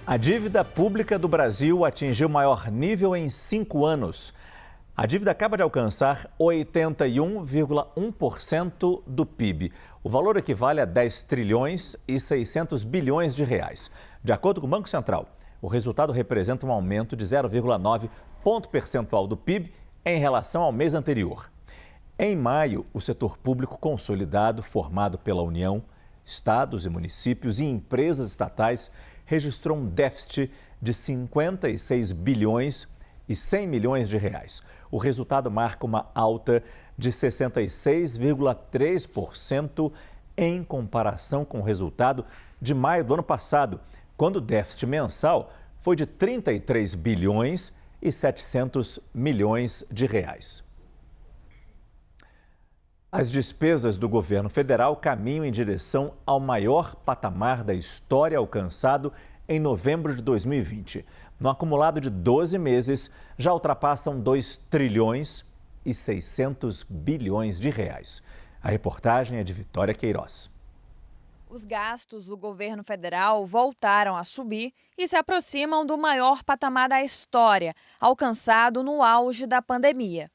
A dívida pública do Brasil atingiu o maior nível em 5 anos. A dívida acaba de alcançar 81,1% do PIB. O valor equivale a 10 trilhões e 600 bilhões de reais. De acordo com o Banco Central, o resultado representa um aumento de 0,9 ponto percentual do PIB em relação ao mês anterior. Em maio, o setor público consolidado, formado pela União, estados e municípios e empresas estatais, registrou um déficit de 56 bilhões e 100 milhões de reais. O resultado marca uma alta de 66,3% em comparação com o resultado de maio do ano passado, quando o déficit mensal foi de 33 bilhões e 700 milhões de reais. As despesas do governo federal caminham em direção ao maior patamar da história alcançado em novembro de 2020. No acumulado de 12 meses, já ultrapassam 2 trilhões e 600 bilhões de reais. A reportagem é de Vitória Queiroz. Os gastos do governo federal voltaram a subir e se aproximam do maior patamar da história, alcançado no auge da pandemia.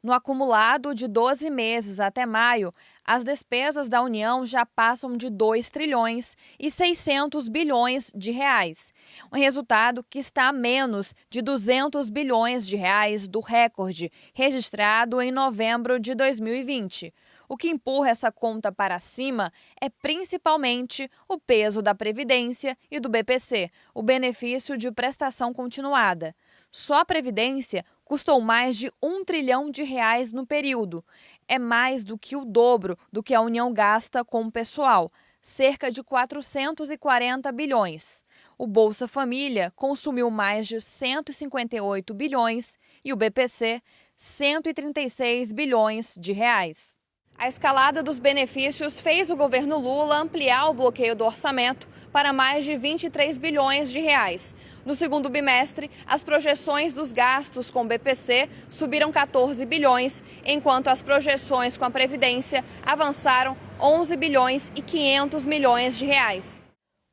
No acumulado de 12 meses até maio, as despesas da União já passam de 2 trilhões e 600 bilhões de reais. Um resultado que está a menos de 200 bilhões de reais do recorde registrado em novembro de 2020. O que empurra essa conta para cima é principalmente o peso da Previdência e do BPC, o benefício de prestação continuada. Só a Previdência custou mais de 1 trilhão de reais no período. É mais do que o dobro do que a União gasta com o pessoal, cerca de 440 bilhões. O Bolsa Família consumiu mais de 158 bilhões e o BPC, 136 bilhões de reais. A escalada dos benefícios fez o governo Lula ampliar o bloqueio do orçamento para mais de 23 bilhões de reais. No segundo bimestre, as projeções dos gastos com o BPC subiram 14 bilhões, enquanto as projeções com a Previdência avançaram 11 bilhões e 500 milhões de reais.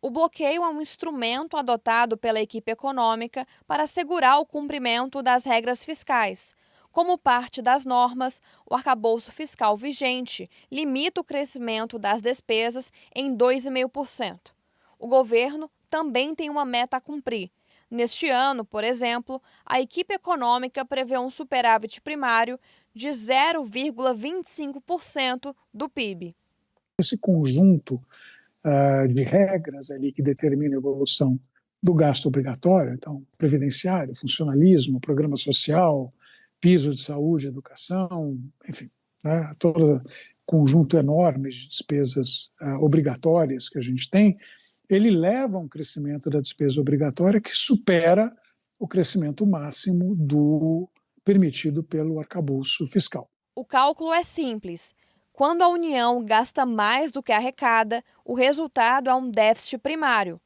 O bloqueio é um instrumento adotado pela equipe econômica para assegurar o cumprimento das regras fiscais. Como parte das normas, o arcabouço fiscal vigente limita o crescimento das despesas em 2,5%. O governo também tem uma meta a cumprir. Neste ano, por exemplo, a equipe econômica prevê um superávit primário de 0,25% do PIB. Esse conjunto de regras ali que determina a evolução do gasto obrigatório, então, previdenciário, funcionalismo, programa social, piso de saúde, educação, enfim, né, todo conjunto enorme de despesas obrigatórias que a gente tem, ele leva a um crescimento da despesa obrigatória que supera o crescimento máximo do permitido pelo arcabouço fiscal. O cálculo é simples. Quando a União gasta mais do que arrecada, o resultado é um déficit primário.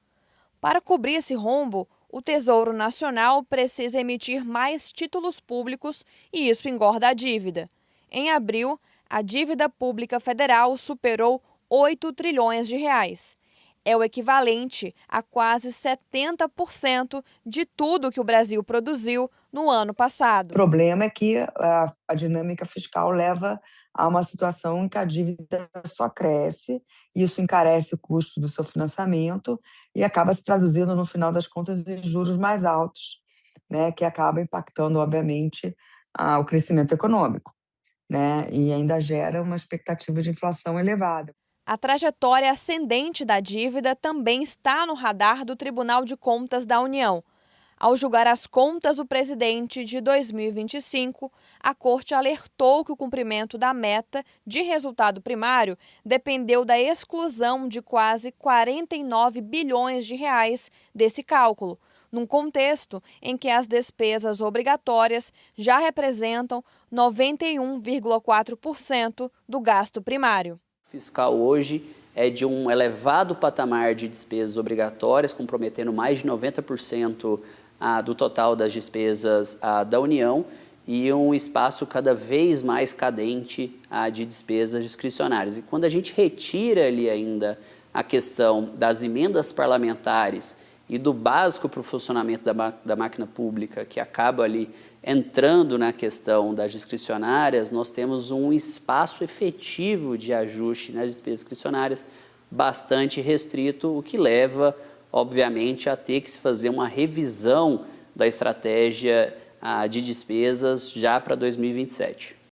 Para cobrir esse rombo, o Tesouro Nacional precisa emitir mais títulos públicos e isso engorda a dívida. Em abril, a dívida pública federal superou 8 trilhões de reais. É o equivalente a quase 70% de tudo que o Brasil produziu no ano passado. O problema é que a dinâmica fiscal leva a uma situação em que a dívida só cresce, e isso encarece o custo do seu financiamento e acaba se traduzindo, no final das contas, em juros mais altos, né, que acaba impactando, obviamente, o crescimento econômico, né, e ainda gera uma expectativa de inflação elevada. A trajetória ascendente da dívida também está no radar do Tribunal de Contas da União. Ao julgar as contas do presidente de 2025, a Corte alertou que o cumprimento da meta de resultado primário dependeu da exclusão de quase 49 bilhões de reais desse cálculo, num contexto em que as despesas obrigatórias já representam 91,4% do gasto primário. O fiscal hoje é de um elevado patamar de despesas obrigatórias, comprometendo mais de 90% do total das despesas da União e um espaço cada vez mais cadente de despesas discricionárias. E quando a gente retira ali ainda a questão das emendas parlamentares e do básico para o funcionamento da máquina pública, que acaba ali entrando na questão das discricionárias, nós temos um espaço efetivo de ajuste nas despesas discricionárias bastante restrito, o que leva, obviamente, a ter que se fazer uma revisão da estratégia de despesas já para 2027.